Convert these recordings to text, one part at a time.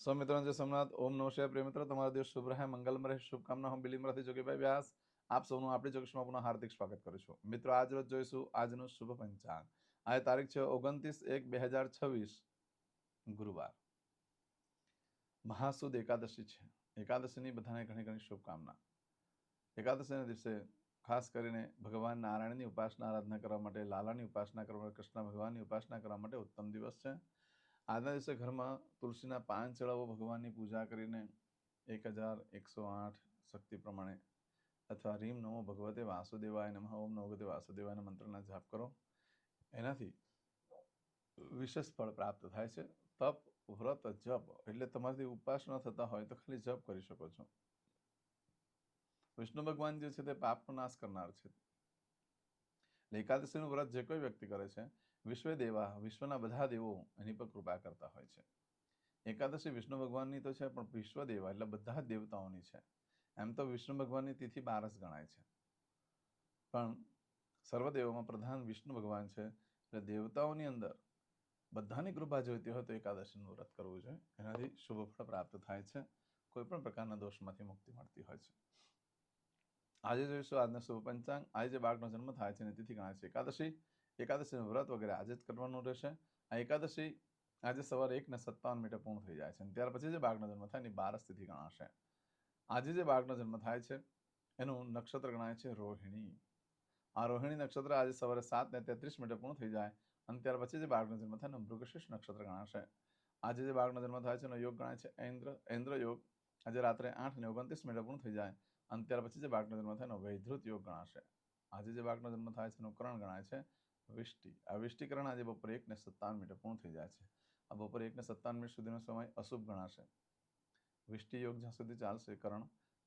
मित्रों जय सोमनाथ। ओम नमः शिवाय। प्रिय मित्रों, તમારો દિવસ શુભ રહે, મંગલમય રહે, શુભકામના હું બિલીમરાથી જોગીભાઈ વ્યાસ આપ સૌનું આપણી જોગીશમાં પુનઃ હાર્દિક સ્વાગત કરું છું। મિત્રો, આજ રોજ જોઈશું આજનું શુભ પંચાંગ। આજે તારીખ છે 29/1/2026 ગુરુવાર, મહાસુદ એકાદશી છે। એકાદશીની બધાને ઘણી ઘણી શુભકામના। એકાદશીના દિવસે ખાસ કરીને ભગવાન નારાયણની ઉપાસના આરાધના કરવા માટે, લાલાની ઉપાસના કરવા માટે, કૃષ્ણ ભગવાનની ઉપાસના કરવા માટે ઉત્તમ દિવસ છે। આજના દિવસે ઘરમાં તુલસીના પાન ચડાવો, ભગવાનની પૂજા કરીને 100108 શક્તિ પ્રમાણે અથવા રીમ નમો ભગવતે વાસુદેવાય નમઃ, ઓમ નમો ભગવતે વાસુદેવાયના મંત્રના જાપ કરો। એનાથી વિશેષ ફળ પ્રાપ્ત થાય છે। તપ, વ્રત, જપ એટલે તમારાથી ઉપવાસ ન થતા હોય તો ખાલી જપ કરી શકો છો। વિષ્ણુ ભગવાન જે છે તે પાપનો નાશ કરનાર છે। એકાદશીનું વ્રત જે કોઈ વ્યક્તિ કરે છે, વિશ્વ દેવા, વિશ્વના બધા દેવો એની પર કૃપા કરતા હોય છે। એકાદશી વિષ્ણુ ભગવાનની તો છે, પણ વિશ્વ દેવા એટલે બધા જ દેવતાઓની છે। એમ તો વિષ્ણુ ભગવાનની તિથિ 12 ગણાય છે, પણ સર્વદેવોમાં પ્રધાન વિષ્ણુ ભગવાન છે, એટલે દેવતાઓની અંદર બધાની કૃપા જોઈતી હોય તો એકાદશીનું વ્રત કરવું જોઈએ। એનાથી શુભ ફળ પ્રાપ્ત થાય છે, કોઈ પણ પ્રકારના દોષમાંથી મુક્તિ મળતી હોય છે। આજે જોઈશું આજનો શુભ પંચાંગ। આજે જે બાળકનો જન્મ થાય છે એની તિથિ ગણાય છે એકાદશી। એકાદશીનું વ્રત વગેરે આજે જ કરવાનું રહેશે। આ એકાદશી આજે સવારે 1:57 પૂર્ણ થઈ જાય છે, અને ત્યાર પછી જે બાળકનો જન્મ થાય એની 12 તિથિ ગણાશે। આજે જે બાળકનો જન્મ થાય છે એનું નક્ષત્ર ગણાય છે રોહિણી। આ રોહિણી નક્ષત્ર આજે સવારે 7:33 પૂર્ણ થઈ જાય, અને ત્યાર પછી જે બાળકનો જન્મ થાય એનું મૃગશીર્ષ નક્ષત્ર ગણાશે। આજે જે બાળકનો જન્મ થાય છે એનો યોગ ગણાય છે ઐન્દ્ર યોગ। આજે રાત્રે 8:29 પૂર્ણ થઈ જાય, અને ત્યાર પછી જે બાળકનો જન્મ થાય એનો વૈધૃત યોગ ગણાશે। આજે જે બાળકનો જન્મ થાય છે એનું કરણ ગણાય છે વિષ્ટિ। આ વિષ્ટિકરણ આજે બપોરે 1:57 પૂર્ણ થઈ જાય છે। આ બપોરે 1:57 સુધીનો સમય અશુભ ગણાશે। વિષ્ટિ યોગ જ્યાં સુધી ચાલશે કરણ,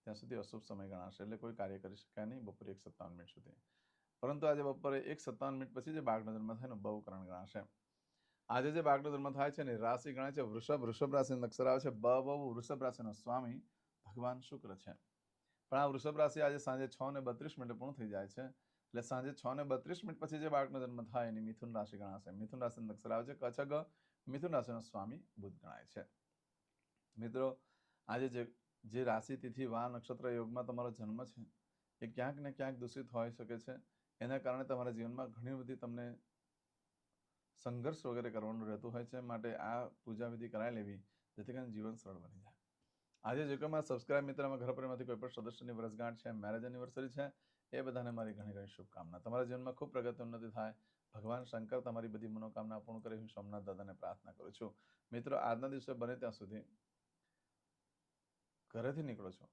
ત્યાં સુધી અશુભ સમય ગણાશે, એટલે કોઈ કાર્ય કરી શકાય નહીં બપોરે 1:57 સુધી। પરંતુ આજે બપોરે 1:57 પછી જે બાળકનો જન્મ થાય એનું બહુકરણ ગણાશે। આજે જે બાળકનો જન્મ થાય છે એની રાશિ ગણાય છે વૃષભ। વૃષભ રાશિનો અક્ષર આવે છે બ। વૃષભ રાશિનો સ્વામી ભગવાન શુક્ર છે, પણ આ વૃષભ રાશિ આજે સાંજે 6:32 પૂર્ણ થઈ જાય છે, એટલે સાંજે 6:32 પછી જે બાળકનો જન્મ થાય એની મિથુન રાશિ ગણાશે। મિથુન રાશિનો અક્ષર આવે છે કચ્છ ગ। મિથુન રાશિનો સ્વામી બુધ ગણાય છે। મિત્રો, આજે જે રાશિ તિથિ વા નક્ષત્ર યોગમાં તમારો જન્મ છે એ ક્યાંક ને ક્યાંક દૂષિત હોઈ શકે છે। એના કારણે તમારા જીવનમાં ઘણી બધી તમને સંઘર્ષ વગેરે કરવાનું રહેતું હોય છે, માટે આ પૂજા વિધિ કરાવી લેવી જેથી કરીને જીવન સરળ બની જાય। આજે જે કોઈ મારા સબસ્ક્રાઇબ મિત્રમાં ઘર પરિવારમાંથી કોઈ પણ સદસ્યની વર્ષગાંઠ છે, મેરેજ એનિવર્સરી છે, એ બધાને મારી ઘણી ઘણી શુભકામના। તમારા જીવનમાં ખૂબ પ્રગતિ ઉન્નતિ થાય, ભગવાન શંકર તમારી બધી મનોકામના પૂર્ણ કરે, હું સોમનાથ દાદાને પ્રાર્થના કરું છું। મિત્રો, આજના દિવસે બને ત્યાં સુધી ઘરેથી નીકળો છો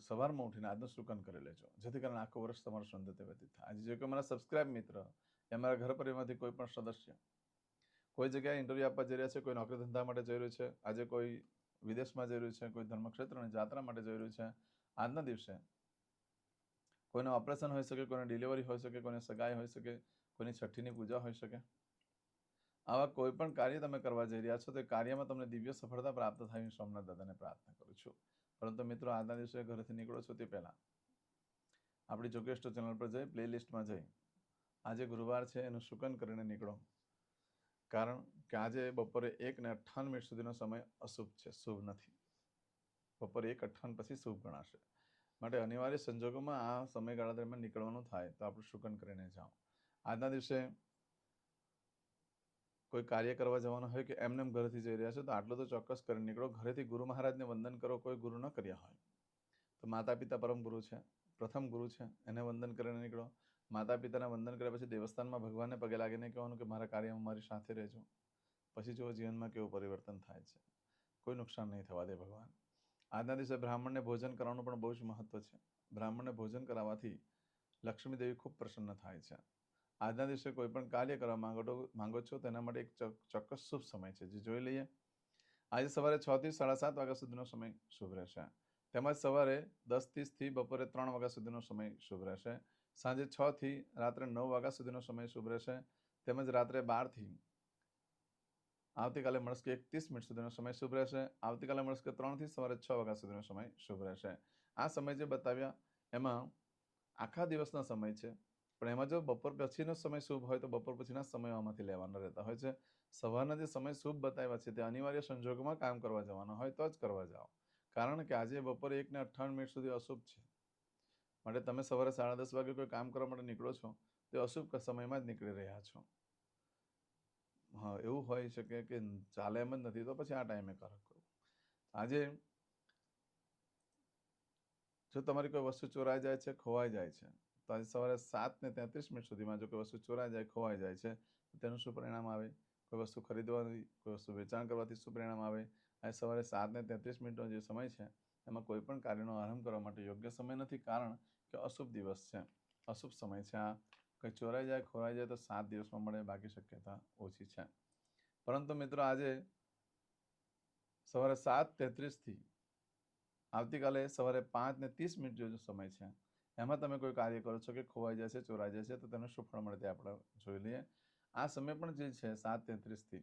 સવારમાં ઉઠીને આજનું શુકન કરી લેજો, જેથી કરીને આખું વર્ષ તમારું સુંદર વ્યતીત થાય। આજે જે કોઈ મારા સબસ્ક્રાઇબ મિત્ર એ મારા ઘર પરિવારમાંથી કોઈ પણ સદસ્ય કોઈ જગ્યાએ ઇન્ટરવ્યુ આપવા જઈ રહ્યા છે, કોઈ નોકરી ધંધા માટે જઈ રહ્યું છે, આજે કોઈ વિદેશમાં જઈ રહ્યું છે, કોઈ ધર્મક્ષેત્રની જાત્રા માટે જઈ રહ્યું છે, આજના દિવસે કોઈને ઓપરેશન હોઈ શકે, કોઈને ડિલિવરી હોઈ શકે, કોઈને સગાઈ હોઈ શકે, કોઈની છઠ્ઠીની પૂજા હોઈ શકે। આવા કોઈ પણ કાર્ય તમે કરવા જઈ રહ્યા છો તો કાર્યમાં તમને દિવ્ય સફળતા પ્રાપ્ત થાય, હું સોમનાથ દાદાને પ્રાર્થના કરું છું। પરંતુ મિત્રો, આજના દિવસે ઘરેથી નીકળો છો તે પહેલા આપણી જોગેસ્ટો ચેનલ પર જઈ પ્લેલિસ્ટમાં જઈ આજે ગુરુવાર છે એનું શુકન કરીને નીકળો, કારણ કે આજે બપોરે 1:58 સુધીનો સમય અશુભ છે, શુભ નથી। બપોરે 1:58 પછી શુભ ગણાશે, માટે અનિવાર્ય સંજોગોમાં આ સમયગાળા દરમિયાન નીકળવાનું થાય તો આપણું શુકન કરીને જાઓ। આજના દિવસે કોઈ કાર્ય કરવા જવાનું હોય કે એમને ઘરેથી જઈ રહ્યા છો તો આટલું તો ચોક્કસ કરીને નીકળો। ઘરેથી ગુરુ મહારાજને વંદન કરો, કોઈ ગુરુ ન કર્યા હોય તો માતા પિતા પરમ ગુરુ છે, પ્રથમ ગુરુ છે, એને વંદન કરીને નીકળો। માતા પિતાને વંદન કર્યા પછી દેવસ્થાનમાં ભગવાનને પગે લાગીને કહેવાનું કે મારા કાર્યમાં મારી સાથે રહેજો, પછી જુઓ જીવનમાં કેવું પરિવર્તન થાય છે, કોઈ નુકસાન નહીં થવા દે ભગવાન। આજના દિવસે બ્રાહ્મણને ભોજન કરવાનું પણ બહુ જ મહત્વ છે। બ્રાહ્મણને ભોજન કરાવવાથી લક્ષ્મી દેવી ખૂબ પ્રસન્ન થાય છે। આજના દિવસે કોઈ પણ કાર્ય કરવા માંગો છો તેના માટે એક ચોક્કસ શુભ સમય છે, જે જોઈ લઈએ। આજે સવારે 6 થી 7:30 વાગ્યા સુધીનો સમય શુભ રહેશે, તેમજ સવારે 10:30 થી બપોરે 3 વાગ્યા સુધીનો સમય શુભ રહેશે। સાંજે 6 થી રાત્રે 9 વાગ્યા સુધીનો સમય શુભ રહેશે, તેમજ રાત્રે 12 થી આવતીકાલે મળસ્કે 31 સુધીનો સમય શુભ રહેશે। આવતીકાલે મળસ્કે 3 થી સવારે 6 વાગ્યા સુધીનો સમય શુભ રહેશે। આ સમય જે બતાવ્યા એમાં આખા દિવસનો સમય છે, પણ એમાં જો બપોર પછીનો સમય શુભ હોય તો બપોર પછીના સમયોમાંથી લેવાના રહેતા હોય છે। સવારના જે સમય શુભ બતાવ્યા છે તે અનિવાર્ય સંજોગોમાં કામ કરવા જવાના હોય તો જ કરવા જાઓ, કારણ કે આજે બપોરે 1:58 સુધી અશુભ છે. માટે તમે સવારે 10:30 વાગે કોઈ કામ કરવા માટે નીકળો છો તે અશુભ સમયમાં જ નીકળી રહ્યા છો. હા, એવું હોઈ શકે કે ચાલે એમ જ નથી તો પછી આ ટાઈમે કરો. આજે જો તમારી કોઈ વસ્તુ ચોરાઈ જાય છે, ખોવાઈ જાય છે, તો આજે સવારે 7:33 સુધીમાં જો કોઈ વસ્તુ ચોરાઈ જાય, ખોવાઈ જાય છે, તો તેનું શું પરિણામ આવે? કોઈ વસ્તુ ખરીદવાથી, કોઈ વસ્તુ વેચાણ કરવાથી શું પરિણામ આવે? આજે સવારે 7:33 જે સમય છે એમાં કોઈ પણ કાર્યનો આરંભ કરવા માટે યોગ્ય સમય નથી, કારણ કે અશુભ દિવસ છે, અશુભ સમય છે. આ કંઈ ચોરાઈ જાય, ખોવાઈ જાય તો 7 દિવસમાં મળે, બાકી શક્યતા ઓછી છે. પરંતુ મિત્રો આજે સવારે 7:33 આવતીકાલે સવારે 5:30 જો સમય છે, એમાં તમે કોઈ કાર્ય કરો છો કે ખોવાઈ જાય છે, ચોરાઈ જાય છે, તો તેનું શું ફળ મળે તે આપણે જોઈ લઈએ. આ સમય પણ જે છે 7:33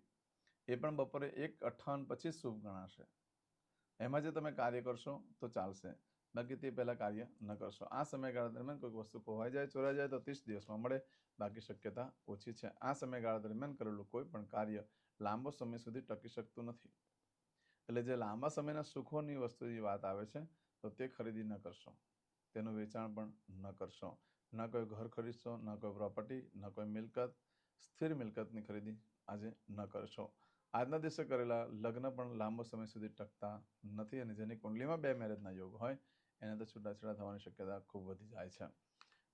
એ પણ બપોરે 1:58 પછી શુભ ગણાશે. એમાં જે તમે કાર્ય કરશો તો ચાલશે, બાકી તે પહેલા કાર્ય ન કરશો. આ સમયગાળા દરમિયાન કોઈ વસ્તુ ખોવાઈ જાય, ચોરાઈ જાય તો 30 દિવસમાં મળે, બાકી શક્યતા ઓછી છે. આ સમયગાળા દરમિયાન કરેલું કોઈ પણ કાર્ય લાંબો સમય સુધી ટકી શકતું નથી. એટલે જે લાંબા સમયના સુખોની વસ્તુની વાત આવે છે તો તે ખરીદી ન કરશો, તેનું વેચાણ પણ ન કરશો, ન કોઈ ઘર ખરીદશો, ન કોઈ પ્રોપર્ટી, ન કોઈ મિલકત, સ્થિર મિલકતની ખરીદી આજે ન કરશો. આજના દિવસે કરેલા લગ્ન પણ લાંબો સમય સુધી ટકતા નથી, અને જેની કુંડલીમાં 2 મેરેજના યોગ હોય એને તો છૂટાછેડા થવાની શક્યતા ખૂબ વધી જાય છે.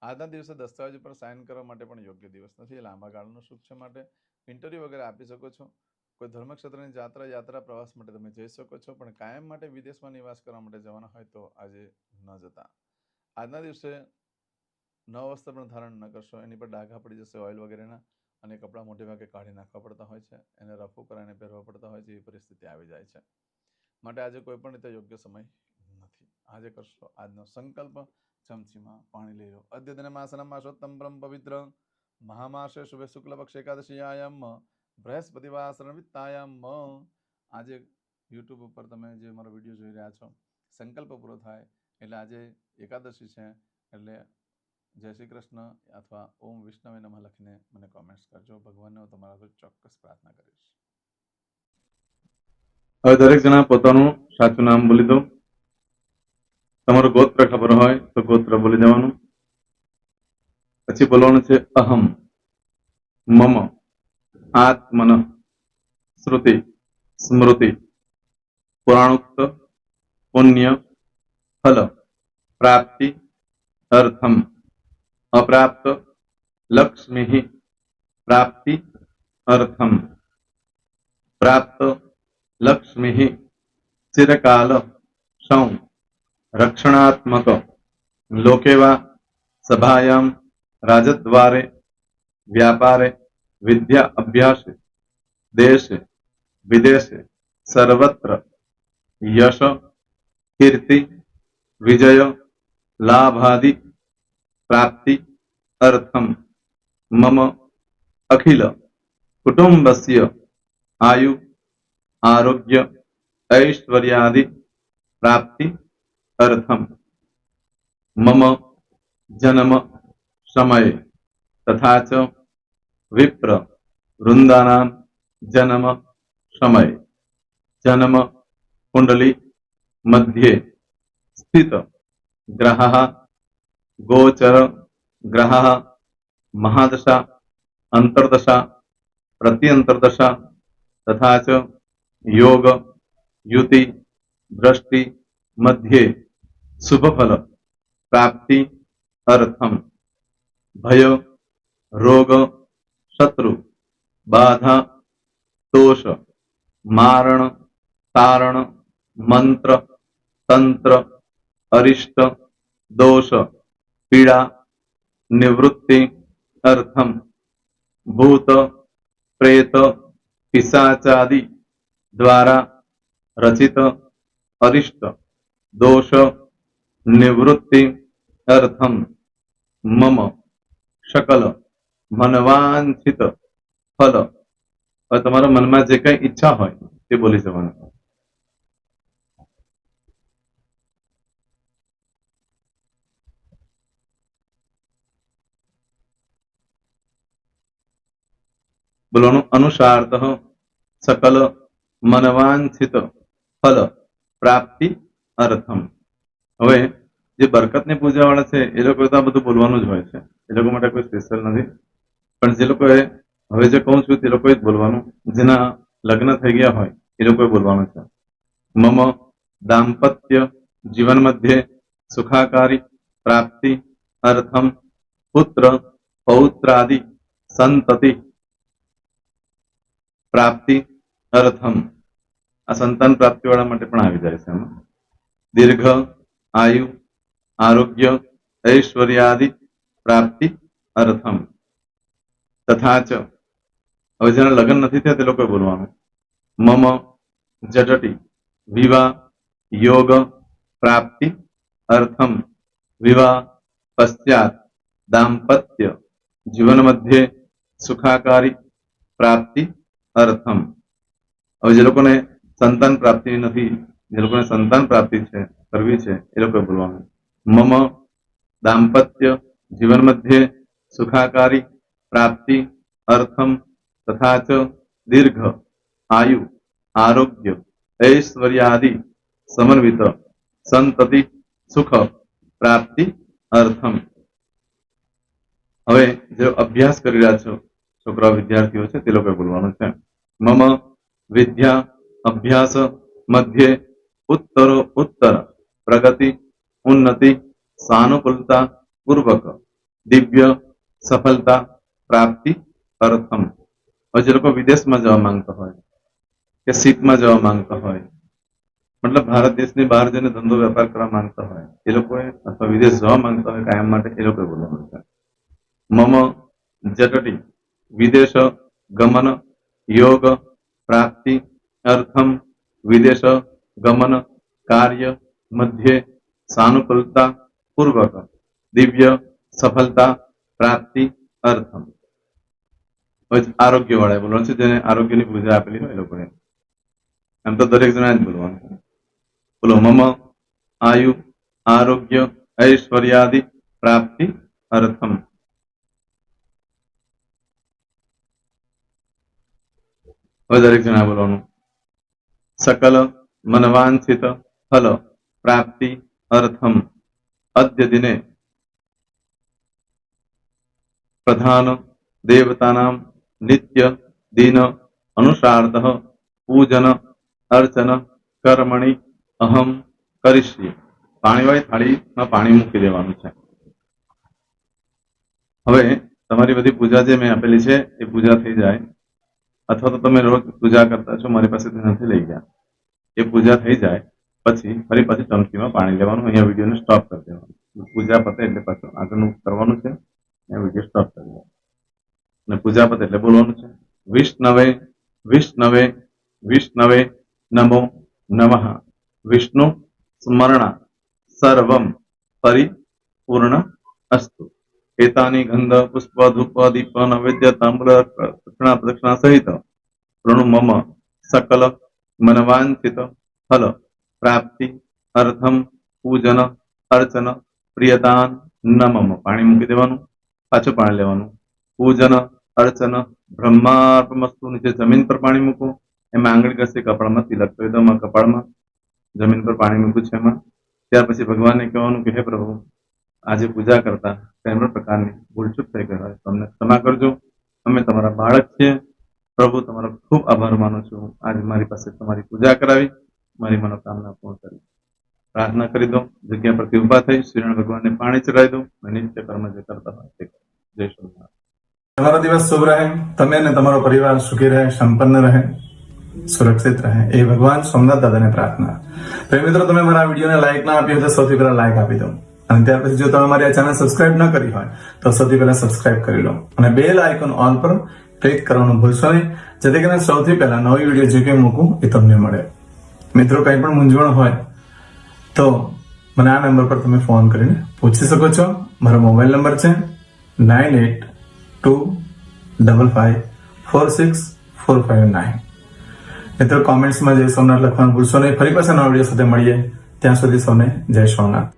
આજના દિવસે દસ્તાવેજ પર સાઇન કરવા માટે પણ યોગ્ય દિવસ નથી. લાંબા ગાળાનું સુખ છે, માટે ઇન્ટરવ્યૂ વગેરે આપી શકો છો. કોઈ ધર્મક્ષેત્રની યાત્રા પ્રવાસ માટે તમે જઈ શકો છો, પણ કાયમ માટે વિદેશમાં નિવાસ કરવા માટે જવાના હોય તો આજે ન જતા. આજના દિવસે નવા વસ્ત્ર પણ ધારણ ન કરશો, એની પર ડાઘા પડી જશે ઓઇલ વગેરેના, અને કપડાં મોટે ભાગે કાઢી નાખવા પડતા હોય છે, એને રફુ કરાવીને પહેરવા પડતા હોય છે, એવી પરિસ્થિતિ આવી જાય છે. માટે આજે કોઈ પણ રીતે યોગ્ય સમય નથી. આજે કરશો આજનો સંકલ્પ. ચમચીમાં પાણી લઈ લો. અદ્યતન માસનમ માસોત્તમ પરમ પવિત્ર મહામાસે શુભે શુક્લ પક્ષ એકાદશીયામ બૃહસ્પતિવાસરણ વિત્તાયામ. આજે યુટ્યુબ ઉપર તમે જે મારો વિડીયો જોઈ રહ્યા છો, સંકલ્પ પૂરો થાય એટલે આજે એકાદશી છે, એટલે જય શ્રી કૃષ્ણ અથવા ઓમ વિષ્ણવે નમઃ લખીને મને કોમેન્ટ્સ કરજો. ભગવાનને હું તમારા ચોક્કસ પ્રાર્થના કરીશ. હવે દરેક જણા પોતાનું સાચું નામ બોલી દો. તમારું ગોત્ર ખબર હોય તો ગોત્ર બોલી દેવાનું. પછી બોલવાનું છે અહમ, મમ, આત્મન, શ્રુતિ, સ્મૃતિ, પુરાણોક્ત, પુણ્ય, ફલ, પ્રાપ્તિ, અર્થમ, અપ્રાપ્ત, લક્ષ્મી, પ્રાપ્તિ, અર્થમ, પ્રાપ્ત, લક્ષ્મી, ચિરકાલ, સૌ, રક્ષણાત્મક, લોકેવા, સભાયામ, રાજદ્વારે, વ્યાપારે, વિદ્યા અભ્યાસે, દેશે વિદેશે, સર્વત્ર યશ, કીર્તિ, વિજય, લાભાદિ, પ્રાપ્તિ, અર્થમ, મમ, અખિલ કુટુંબસ્ય આયુ, આરોગ્ય, ऐश्वर्यादि प्राप्ति अर्थम मम जन्म समय तथा च विप्र वृंदानां जन्म समय जन्म कुंडली मध्ये स्थित ग्रहः गोचर ग्रहः महादशा अंतर्दशा प्रत्यंतर्दशा तथा च योग युति दृष्टि मध्ये शुभ फल प्राप्ति अर्थम भय रोग शत्रु बाधा दोष मारण तारण मंत्र तंत्र अरिष्ट दोष पीड़ा निवृत्ति अर्थम भूत प्रेत पिशाचादि द्वारा रचित अरिष्ट दोष निवृत्ति अर्थम मम सकल मनवांछित फल. તમારા મનમાં જે કઈ ઈચ્છા હોય તે બોલી જવાનું. બોલવાનું અનુસારતઃ સકલ મનવાંછિત ફલ પ્રાપ્તિ અર્થમ. હવે જે બરકતની પૂજા વાળા છે એ લોકો તો આ બધું બોલવાનું જ હોય છે, એ લોકો માટે કોઈ સ્પેશિયલ નથી. પણ જે લોકોએ હવે જે કહું છું તે લોકોએ જ બોલવાનું, જેના લગ્ન થઈ ગયા હોય એ લોકોએ બોલવાનું છે. મમ દાંપત્ય જીવન મધ્યે સુખાકારી પ્રાપ્તિ અર્થમ પુત્ર પૌત્રાદિ સંતતિ પ્રાપ્તિ અર્થમ. આ સંતાન પ્રાપ્તિ વાળા માટે પણ આવી જાય છે એમાં. દીર્ઘ આયુ આરોગ્ય ઐશ્વર્યાદિ પ્રાપ્તિ અર્થમ. તથા ચ, હવે જેના લગ્ન નથી થયા તે લોકોએ બોલવાનું. મમ જટટી વિવાહ યોગ પ્રાપ્તિ અર્થમ વિવાહ પશ્ચાત દાંપત્ય જીવન મધ્યે સુખાકારી પ્રાપ્તિ અર્થમ. હવે જે લોકોને સંતાન પ્રાપ્તિ નથી, જે લોકોને સંતાન પ્રાપ્તિ છે કરવી છે એ લોકોએ બોલવાનું. મમ દાંપત્ય જીવન મધ્યે સુખાકારી પ્રાપ્તિ અર્થમ તથા ચ દીર્ઘ આયુ આરોગ્ય ઐશ્વર્યાદિ સમન્વિત સંતતિ સુખ પ્રાપ્તિ અર્થમ. હવે જે અભ્યાસ કરી રહ્યા છો છોકરા વિદ્યાર્થીઓ છે તે લોકોએ બોલવાનું છે. મમ વિદ્યા અભ્યાસ મધ્યે ઉત્તરો ઉત્તર પ્રગતિ ઉન્નતિ સાનુકૂલતા પૂર્વક દિવ્ય સફળતા પ્રાપ્તિ અર્થમ. હવે જે લોકો વિદેશમાં જવા માંગતા હોય કે શીપમાં જવા માંગતા હોય, મતલબ ભારત દેશની બહાર જઈને ધંધો વેપાર કરવા માંગતા હોય એ લોકોએ, અથવા વિદેશ જવા માંગતા હોય કાયમ માટે, એ લોકોએ બોલવાનું છે. મમ જટટી વિદેશ ગમન યોગ પ્રાપ્તિ અર્થમ વિદેશ ગમન કાર્ય મધ્યે સાનુકૂલતા પૂર્વક દિવ્ય સફળતા પ્રાપ્તિ અર્થમ. આરોગ્ય વાળા બોલવાનું છે, જેને આરોગ્યની પૂજા આપેલી હોય એ લોકોએ. એમ તો દરેક જણા જ બોલવાનું છે. બોલો. મમ આયુ આરોગ્ય ઐશ્વર્યાદિ પ્રાપ્તિ અર્થમ. હવે દરેક જણા બોલવાનું. સકલ મનવાંછિત ફલ પ્રાપ્તિ અર્થમ અદ્ય દિને પ્રધાન દેવતાનામ નિત્ય દિન અનુસાર્ધ પૂજન અર્ચન કર્મણી અહમ કરીશ્યે. પાણીવાળી થાળીમાં પાણી મૂકી દેવાનું છે. હવે તમારી બધી પૂજા જે મેં આપેલી છે એ પૂજા થઈ જાય, અથવા તો તમે રોજ પૂજા કરતા છો, મારી પાસેથી નથી લઈ ગયા, એ પૂજા થઈ જાય પછી ફરી પાછી ચમચીમાં પાણી લેવાનું. અહીંયા વિડીયોને સ્ટોપ કરી દેવાનું. પૂજા પતે એટલે પાછું આગળનું કરવાનું છે. અહીંયા વિડીયો સ્ટોપ કરી દેવાનો અને પૂજા પતે એટલે બોલવાનું છે. વિષ્ણવે વિષ્ણવે વિષ્ણવે નમો નમઃ વિષ્ણુ સ્મરણા સર્વમ પરિપૂર્ણ અસ્તુ. એતાની ગંધ પુષ્પ ધૂપ દીપ નૈવેદ્ય તાંબૂલ પ્રદક્ષિણા સહિત પ્રણુ મમ સકલ મનવાંછિત ફલ પ્રાપ્તિ અર્થમ પૂજન અર્ચન પ્રિયદાન નમમ. પાણી મૂકી દેવાનું, પાછું પાણી લેવાનું. પૂજન અર્ચન બ્રહ્માર્પણમસ્તુ. નીચે જમીન પર પાણી મૂકો, એમાં આંગળી ઘસી કપાળમાં તિલક કરી દો. કપાળમાં જમીન પર પાણી મૂક્યું છે એમાં. ત્યાર પછી ભગવાનને કહેવાનું કે હે પ્રભુ, આજે પૂજા કરતા કોઈ પણ પ્રકારની ભૂલચૂક થઈ ગઈ હોય તો અમને ક્ષમા કરજો. અમે તમારા બાળક છીએ પ્રભુ, તમારો ખૂબ આભાર માનું છું. આજે મારી પાસે તમારી પૂજા કરાવી, મારી મનોકામના પૂર્ણ કરી. પ્રાર્થના કરી દો. જગ્યા પરથી ઉભા થઈ શ્રીનારાયણ ભગવાનને પાણી ચડાવી દો અને નિત્ય કર્મ જે કરતા હોય તે કરો. જય શ્રી. તમારો દિવસ શુભ રહે, તમે અને તમારો પરિવાર સુખી રહે, સંપન્ન રહે, સુરક્ષિત રહે, એ ભગવાન સોમનાથ દાદાને પ્રાર્થના. તો મિત્રો, તમે મારા વિડીયોને લાઈક ના આપી હોય તો સૌથી પહેલા લાઈક આપી દો, અને ત્યાર પછી જો તમે મારી આ ચેનલ સબસ્ક્રાઇબ ન કરી હોય તો સૌથી પહેલા સબસ્ક્રાઇબ કરી લો, અને બેલ આઇકોન ઓલ પર ક્લિક કરવાનું ભૂલશો નહીં, જેથી કરીને સૌથી પહેલા નવી વિડીયો જે કંઈ મૂકું એ તમને મળે. મિત્રો, કંઈ પણ મૂંઝવણ હોય તો મને આ નંબર પર તમે ફોન કરીને પૂછી શકો છો. મારો મોબાઈલ નંબર છે 9825546459. મિત્રો, કોમેન્ટ્સમાં જય સોમનાથ લખવાનું ભૂલશો નહીં. ફરી પાછા નવા વિડીયો સાથે મળીએ. ત્યાં સુધી સૌને જય સોમનાથ.